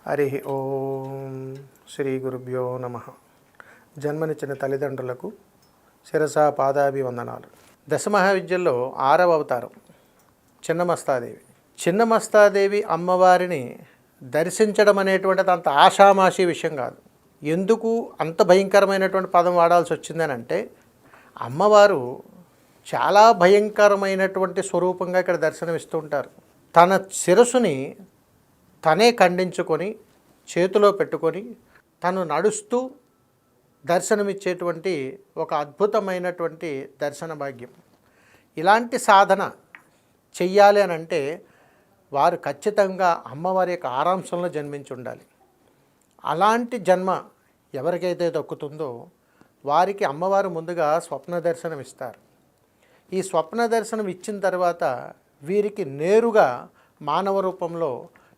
హరి ఓం శ్రీ గురుభ్యో నమ. జన్మనిచ్చిన తల్లిదండ్రులకు శిరసా పాదాభివందనాలు. దశమహావిద్యల్లో 6వ అవతారం చిన్నమస్తాదేవి. చిన్నమస్తాదేవి అమ్మవారిని దర్శించడం అనేటువంటిది అంత ఆషామాషి విషయం కాదు. ఎందుకు అంత భయంకరమైనటువంటి పదం వాడాల్సి వచ్చిందని అంటే, అమ్మవారు చాలా భయంకరమైనటువంటి స్వరూపంగా ఇక్కడ దర్శనమిస్తూ ఉంటారు. తన శిరస్సుని తనే ఖండించుకొని చేతిలో పెట్టుకొని తను నడుస్తూ దర్శనమిచ్చేటువంటి ఒక అద్భుతమైనటువంటి దర్శన భాగ్యం. ఇలాంటి సాధన చెయ్యాలి అని అంటే వారు ఖచ్చితంగా అమ్మవారి యొక్క ఆరాంశంలో జన్మించి ఉండాలి. అలాంటి జన్మ ఎవరికైతే దక్కుతుందో వారికి అమ్మవారు ముందుగా స్వప్న దర్శనం ఇస్తారు. ఈ స్వప్న దర్శనం ఇచ్చిన తర్వాత వీరికి నేరుగా మానవ రూపంలో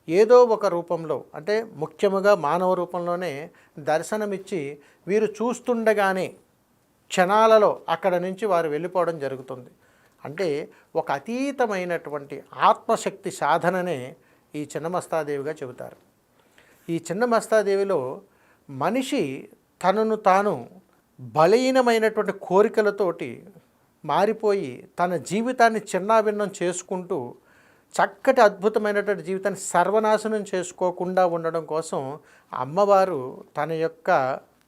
ఏదో ఒక రూపంలో, అంటే ముఖ్యముగా మానవ రూపంలోనే దర్శనమిచ్చి వీరు చూస్తుండగానే క్షణాలలో అక్కడ నుంచి వారు వెళ్ళిపోవడం జరుగుతుంది. అంటే ఒక అతీతమైనటువంటి ఆత్మశక్తి సాధననే ఈ చిన్నమస్తాదేవిగా చెబుతారు. ఈ చిన్నమస్తాదేవిలో మనిషి తనను తాను బలహీనమైనటువంటి కోరికలతోటి మారిపోయి తన జీవితాన్ని చిన్నాభిన్నం చేసుకుంటూ చక్కటి అద్భుతమైనటువంటి జీవితాన్ని సర్వనాశనం చేసుకోకుండా ఉండడం కోసం అమ్మవారు తన యొక్క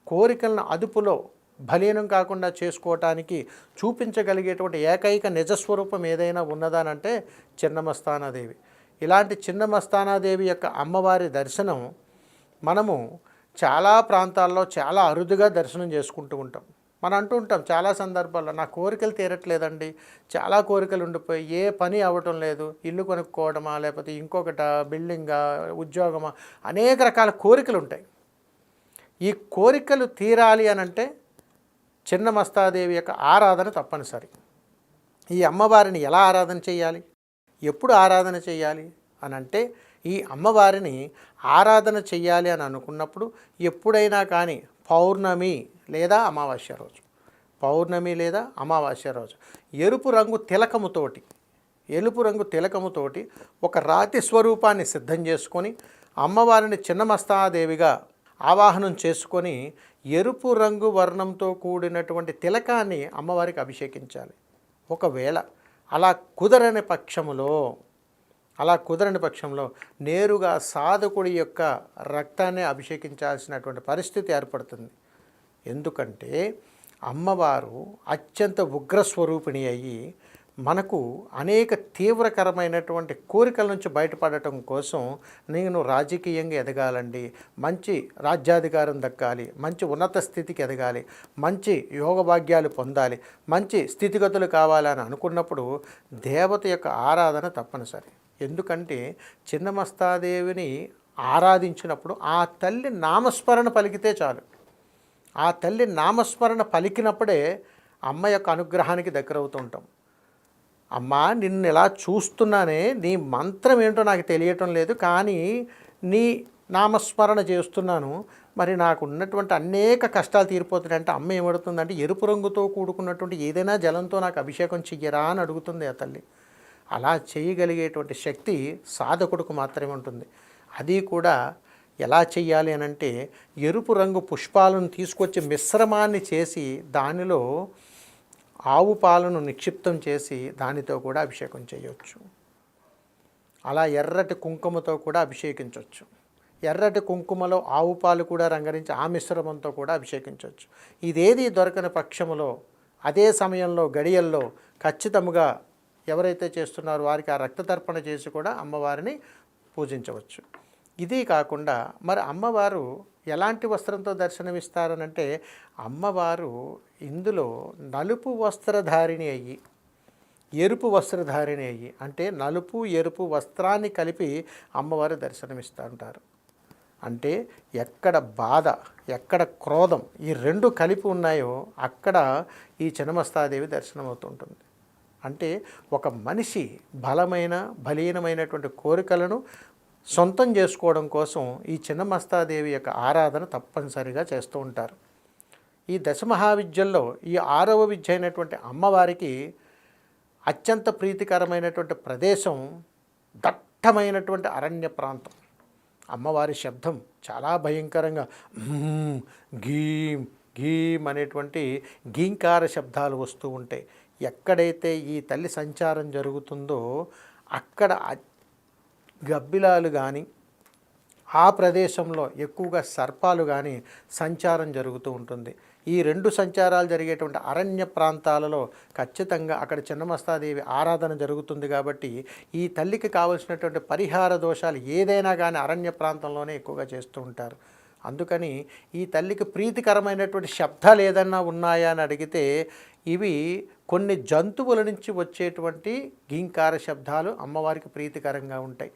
కోరికలను అదుపులో బలీనం కాకుండా చేసుకోవటానికి చూపించగలిగేటువంటి ఏకైక నిజస్వరూపం ఏదైనా ఉన్నదానంటే చిన్నమస్తానాదేవి. ఇలాంటి చిన్నమస్తానాదేవి యొక్క అమ్మవారి దర్శనం మనము చాలా ప్రాంతాల్లో చాలా అరుదుగా దర్శనం చేసుకుంటూ ఉంటాం. మనం అంటూ ఉంటాం చాలా సందర్భాల్లో, నా కోరికలు తీరట్లేదండి, చాలా కోరికలు ఉండిపోయి ఏ పని అవ్వటం లేదు, ఇల్లు కొనుక్కోవడమా లేకపోతే ఇంకొకట బిల్డింగా ఉద్యోగమా, అనేక రకాల కోరికలు ఉంటాయి. ఈ కోరికలు తీరాలి అనంటే చిన్నమస్తాదేవి యొక్క ఆరాధన తప్పనిసరి. ఈ అమ్మవారిని ఎలా ఆరాధన చేయాలి, ఎప్పుడు ఆరాధన చేయాలి అని అంటే, ఈ అమ్మవారిని ఆరాధన చెయ్యాలి అని అనుకున్నప్పుడు ఎప్పుడైనా కానీ పౌర్ణమి లేదా అమావాస్య రోజు, పౌర్ణమి లేదా అమావాస్య రోజు ఎరుపు రంగు తిలకముతోటి ఒక రాతి స్వరూపాన్ని సిద్ధం చేసుకొని అమ్మవారిని చిన్నమస్తాదేవిగా ఆవాహనం చేసుకొని ఎరుపు రంగు వర్ణంతో కూడినటువంటి తిలకాన్ని అమ్మవారికి అభిషేకించాలి. ఒకవేళ అలా కుదరని పక్షంలో నేరుగా సాధకుడి యొక్క రక్తాన్ని అభిషేకించాల్సినటువంటి పరిస్థితి ఏర్పడుతుంది. ఎందుకంటే అమ్మవారు అత్యంత ఉగ్రస్వరూపిణి అయ్యి మనకు అనేక తీవ్రకరమైనటువంటి కోరికల నుంచి బయటపడటం కోసం, నేను రాజకీయంగా ఎదగాలండి, మంచి రాజ్యాధికారం దక్కాలి, మంచి ఉన్నత స్థితికి ఎదగాలి, మంచి యోగభాగ్యాలు పొందాలి, మంచి స్థితిగతులు కావాలని అనుకున్నప్పుడు దేవత యొక్క ఆరాధన తప్పనిసరి. ఎందుకంటే చిన్నమస్తాదేవిని ఆరాధించినప్పుడు ఆ తల్లి నామస్మరణ పలికితే చాలు. ఆ తల్లి నామస్మరణ పలికినప్పుడే అమ్మ యొక్క అనుగ్రహానికి దగ్గరవుతుంటాం. అమ్మా, నిన్ను ఇలా చూస్తున్నానే, నీ మంత్రం ఏంటో నాకు తెలియటం లేదు, కానీ నీ నామస్మరణ చేస్తున్నాను, మరి నాకు ఉన్నటువంటి అనేక కష్టాలు తీరిపోతున్నాయి అంటే అమ్మ ఏమడుతుందంటే, ఎరుపు రంగుతో కూడుకున్నటువంటి ఏదైనా జలంతో నాకు అభిషేకం చెయ్యరా అని అడుగుతుంది ఆ తల్లి. అలా చేయగలిగేటువంటి శక్తి సాధకుడికి మాత్రమే ఉంటుంది. అది కూడా ఎలా చెయ్యాలి అని అంటే, ఎరుపు రంగు పుష్పాలను తీసుకొచ్చి మిశ్రమాన్ని చేసి దానిలో ఆవు పాలను నిక్షిప్తం చేసి దానితో కూడా అభిషేకం చేయవచ్చు. అలా ఎర్రటి కుంకుమతో కూడా అభిషేకించవచ్చు. ఎర్రటి కుంకుమలో ఆవు పాలు కూడా రంగరించి ఆ మిశ్రమంతో కూడా అభిషేకించవచ్చు. ఇదేది దొరకని పక్షములో అదే సమయంలో గడియల్లో ఖచ్చితంగా ఎవరైతే చేస్తున్నారో వారికి ఆ రక్తతర్పణ చేసి కూడా అమ్మవారిని పూజించవచ్చు. ఇది కాకుండా మరి అమ్మవారు ఎలాంటి వస్త్రంతో దర్శనమిస్తారనంటే, అమ్మవారు ఇందులో నలుపు వస్త్రధారిణి అయ్యి, ఎరుపు వస్త్రధారిణి అయ్యి, అంటే నలుపు ఎరుపు వస్త్రాన్ని కలిపి అమ్మవారు దర్శనమిస్తుంటారు. అంటే ఎక్కడ బాధ, ఎక్కడ క్రోధం, ఈ రెండు కలిపి ఉన్నాయో అక్కడ ఈ చిన్నమస్తాదేవి దర్శనమవుతుంటుంది. అంటే ఒక మనిషి బలీనమైనటువంటి కోరికలను సొంతం చేసుకోవడం కోసం ఈ చిన్నమస్తాదేవి యొక్క ఆరాధన తప్పనిసరిగా చేస్తూ ఉంటారు. ఈ దశమహావిద్యల్లో ఈ 6వ విద్య అయినటువంటి అమ్మవారికి అత్యంత ప్రీతికరమైనటువంటి ప్రదేశం దట్టమైనటువంటి అరణ్య ప్రాంతం. అమ్మవారి శబ్దం చాలా భయంకరంగా గీం గీం అనేటువంటి గీంకార శబ్దాలు వస్తూ ఉంటాయి. ఎక్కడైతే ఈ తల్లి సంచారం జరుగుతుందో అక్కడ గబ్బిలాలు కానీ ఆ ప్రదేశంలో ఎక్కువగా సర్పాలు కానీ సంచారం జరుగుతూ ఉంటుంది. ఈ రెండు సంచారాలు జరిగేటువంటి అరణ్య ప్రాంతాలలో ఖచ్చితంగా అక్కడ చిన్నమస్తాదేవి ఆరాధన జరుగుతుంది. కాబట్టి ఈ తల్లికి కావలసినటువంటి పరిహార దోషాలు ఏదైనా కానీ అరణ్య ప్రాంతంలోనే ఎక్కువగా చేస్తూ ఉంటారు. అందుకని ఈ తల్లికి ప్రీతికరమైనటువంటి శబ్దాలు ఏదన్నా ఉన్నాయా అని అడిగితే ఇవి కొన్ని జంతువుల నుంచి వచ్చేటువంటి గీంకార శబ్దాలు అమ్మవారికి ప్రీతికరంగా ఉంటాయి.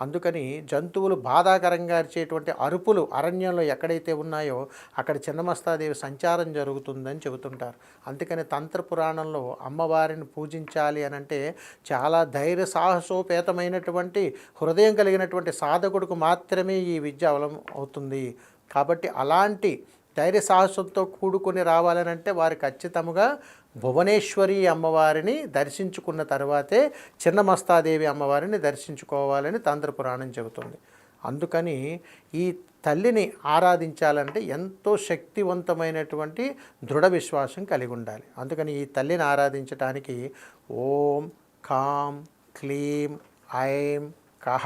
అందుకని జంతువులు బాధాకరంగా అరిచేటువంటి అరుపులు అరణ్యంలో ఎక్కడైతే ఉన్నాయో అక్కడ చిన్నమస్తాదేవి సంచారం జరుగుతుందని చెబుతుంటారు. అందుకని తంత్ర పురాణంలో అమ్మవారిని పూజించాలి అని అంటే చాలా ధైర్య సాహసోపేతమైనటువంటి హృదయం కలిగినటువంటి సాధకుడికి మాత్రమే ఈ విద్య అవుతుంది. కాబట్టి అలాంటి ధైర్య సాహసంతో కూడుకొని రావాలనంటే వారు ఖచ్చితంగా భువనేశ్వరి అమ్మవారిని దర్శించుకున్న తర్వాతే చిన్నమస్తాదేవి అమ్మవారిని దర్శించుకోవాలని తంత్రపురాణం చెబుతుంది. అందుకని ఈ తల్లిని ఆరాధించాలంటే ఎంతో శక్తివంతమైనటువంటి దృఢ విశ్వాసం కలిగి ఉండాలి. అందుకని ఈ తల్లిని ఆరాధించడానికి ఓం కాం క్లీం ఐం కహ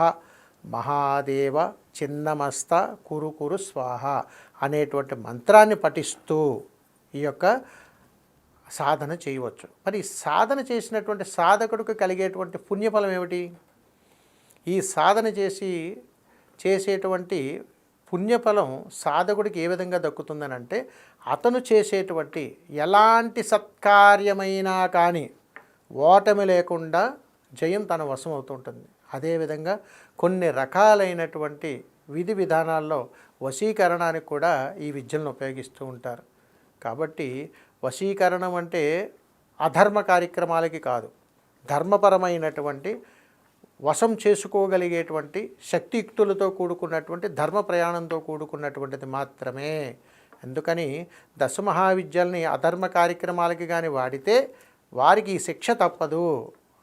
మహాదేవ చిన్నమస్త కురు కురు స్వాహ అనేటువంటి మంత్రాన్ని పఠిస్తూ ఈ యొక్క సాధన చేయవచ్చు. మరి సాధన చేసినటువంటి సాధకుడికి కలిగేటువంటి పుణ్యఫలం ఏమిటి? ఈ సాధన చేసేటువంటి పుణ్యఫలం సాధకుడికి ఏ విధంగా దక్కుతుందని అంటే అతను చేసేటువంటి ఎలాంటి సత్కార్యమైనా కానీ ఓటమి లేకుండా జయం తన వశం అవుతుంటుంది. అదేవిధంగా కొన్ని రకాలైనటువంటి విధి విధానాల్లో వశీకరణానికి కూడా ఈ విద్యలను ఉపయోగిస్తూ ఉంటారు. కాబట్టి వశీకరణం అంటే అధర్మ కార్యక్రమాలకి కాదు, ధర్మపరమైనటువంటి వశం చేసుకోగలిగేటువంటి శక్తియుక్తులతో కూడుకున్నటువంటి ధర్మ ప్రయాణంతో కూడుకున్నటువంటిది మాత్రమే. అందుకని దశమహావిద్యల్ని అధర్మ కార్యక్రమాలకి కానీ వాడితే వారికి ఈ శిక్ష తప్పదు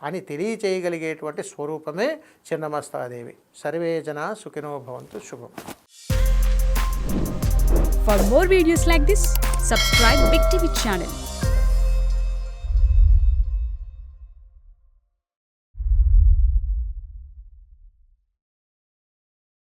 అని తెలియచేయగలిగేటువంటి స్వరూపమే చిన్నమస్తాదేవి. సర్వే జనా సుఖినో భవంతు. శుభం. For more videos like this, subscribe Big TV channel.